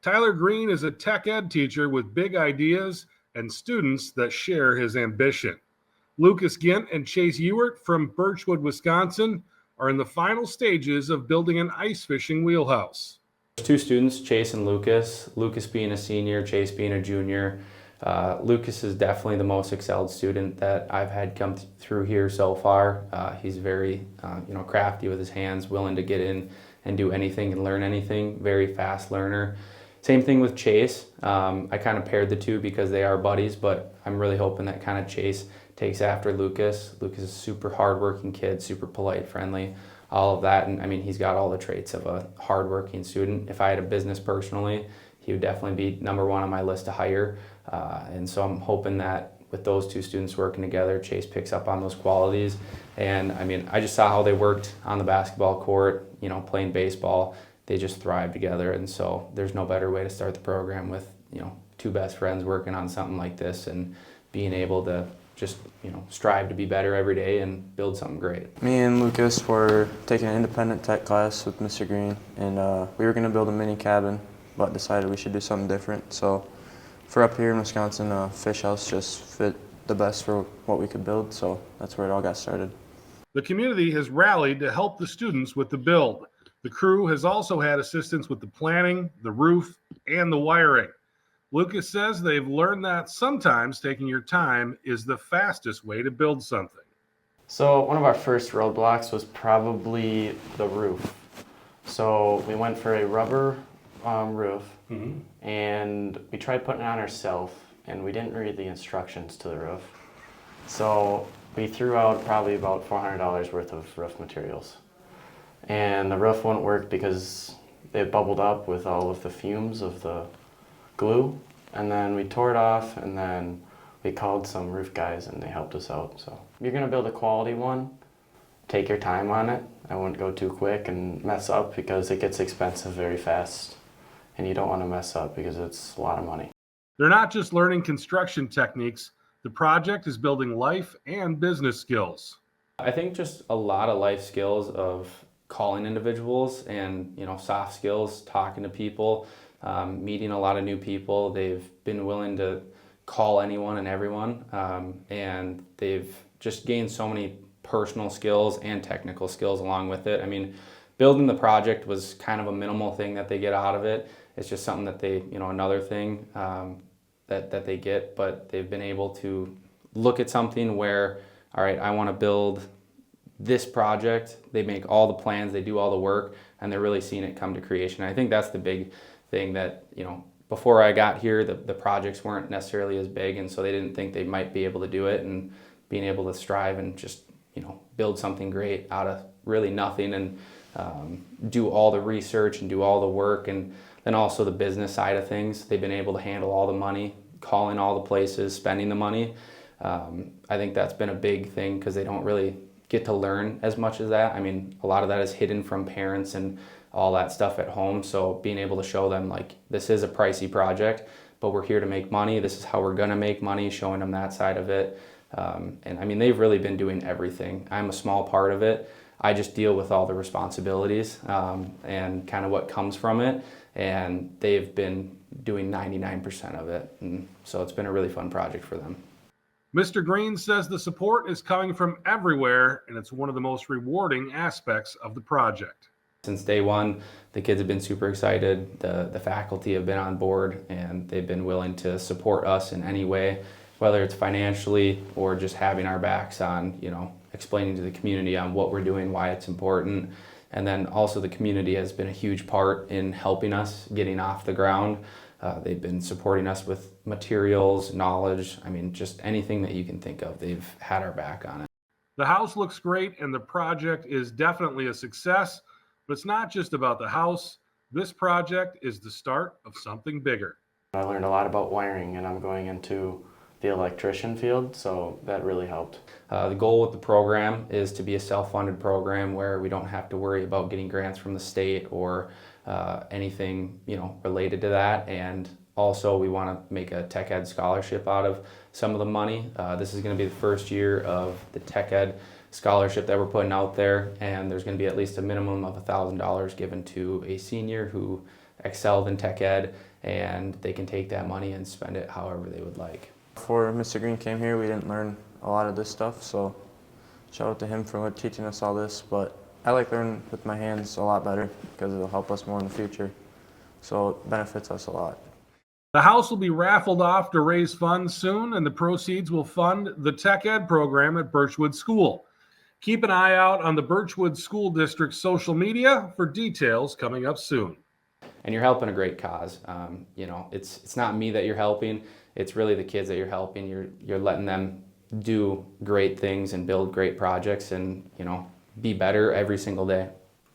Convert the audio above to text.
Tyler Green is a tech ed teacher with big ideas and students that share his ambition. Lukas Gint and Chase Ewert from Birchwood, Wisconsin, are in the final stages of building an ice fishing wheelhouse. There's two students, Chase and Lucas. Lucas being a senior, Chase being a junior. Lucas is definitely the most excelled student that I've had come through here so far. He's very, crafty with his hands, willing to get in and do anything and learn anything. Very fast learner. Same thing with Chase. I kind of paired the two because they are buddies, but I'm really hoping that kind of Chase takes after Lucas. Lucas is a super hardworking kid, super polite, friendly, all of that. And I mean, he's got all the traits of a hardworking student. If I had a business personally, he would definitely be number one on my list to hire. And so I'm hoping that with those two students working together, Chase picks up on those qualities. And I mean, I just saw how they worked on the basketball court, playing baseball. They just thrive together. And so there's no better way to start the program with, two best friends working on something like this and being able to just, strive to be better every day and build something great. Me and Lucas were taking an independent tech class with Mr. Green, and we were going to build a mini cabin, but decided we should do something different. So for up here in Wisconsin, fish house just fit the best for what we could build, so that's where it all got started. The community has rallied to help the students with the build. The crew has also had assistance with the planning, the roof, and the wiring. Lucas says they've learned that sometimes taking your time is the fastest way to build something. So one of our first roadblocks was probably the roof. So we went for a rubber roof, and we tried putting it on ourselves, and we didn't read the instructions to the roof. So we threw out probably about $400 worth of roof materials. And the roof wouldn't work because it bubbled up with all of the fumes of the glue. And then we tore it off, and then we called some roof guys and they helped us out. So if you're gonna build a quality one, take your time on it. I wouldn't go too quick and mess up because it gets expensive very fast. And you don't want to mess up because it's a lot of money. They're not just learning construction techniques. The project is building life and business skills. I think just a lot of life skills of calling individuals and, soft skills, talking to people, meeting a lot of new people. They've been willing to call anyone and everyone, and they've just gained so many personal skills and technical skills along with it. I mean, building the project was kind of a minimal thing that they get out of it. It's just something that they, another thing that they get, but they've been able to look at something where, all right, I want to build this project. They make all the plans, they do all the work, and they're really seeing it come to creation. I think that's the big thing that, before I got here, the projects weren't necessarily as big, and so they didn't think they might be able to do it, and being able to strive and just, build something great out of really nothing, and do all the research and do all the work, and then also the business side of things. They've been able to handle all the money, calling all the places, spending the money. I think that's been a big thing because they don't really get to learn as much as that. I mean, a lot of that is hidden from parents and all that stuff at home. So being able to show them, like, this is a pricey project, but we're here to make money. This is how we're gonna make money, showing them that side of it. And I mean, they've really been doing everything. I'm a small part of it. I just deal with all the responsibilities and kind of what comes from it. And they've been doing 99% of it. And so it's been a really fun project for them. Mr. Green says the support is coming from everywhere, and it's one of the most rewarding aspects of the project. Since day one, the kids have been super excited. The faculty have been on board, and they've been willing to support us in any way, whether it's financially or just having our backs on, explaining to the community on what we're doing, why it's important. And then also the community has been a huge part in helping us getting off the ground. They've been supporting us with materials, knowledge. I mean, just anything that you can think of, they've had our back on it. The house looks great, and the project is definitely a success, but it's not just about the house. This project is the start of something bigger. I learned a lot about wiring, and I'm going into the electrician field, so that really helped. The goal with the program is to be a self-funded program where we don't have to worry about getting grants from the state or anything related to that. And also we want to make a tech ed scholarship out of some of the money. This is going to be the first year of the tech ed scholarship that we're putting out there, and there's going to be at least a minimum of $1,000 given to a senior who excelled in tech ed, and they can take that money and spend it however they would like. Before Mr. Green came here, we didn't learn a lot of this stuff, so shout out to him for teaching us all this. But I like learning with my hands a lot better because it'll help us more in the future. So it benefits us a lot. The house will be raffled off to raise funds soon, and the proceeds will fund the tech ed program at Birchwood School. Keep an eye out on the Birchwood School District social media for details coming up soon. And you're helping a great cause. You know, it's not me that you're helping. It's really the kids that you're helping. You're letting them do great things and build great projects and, you know, be better every single day.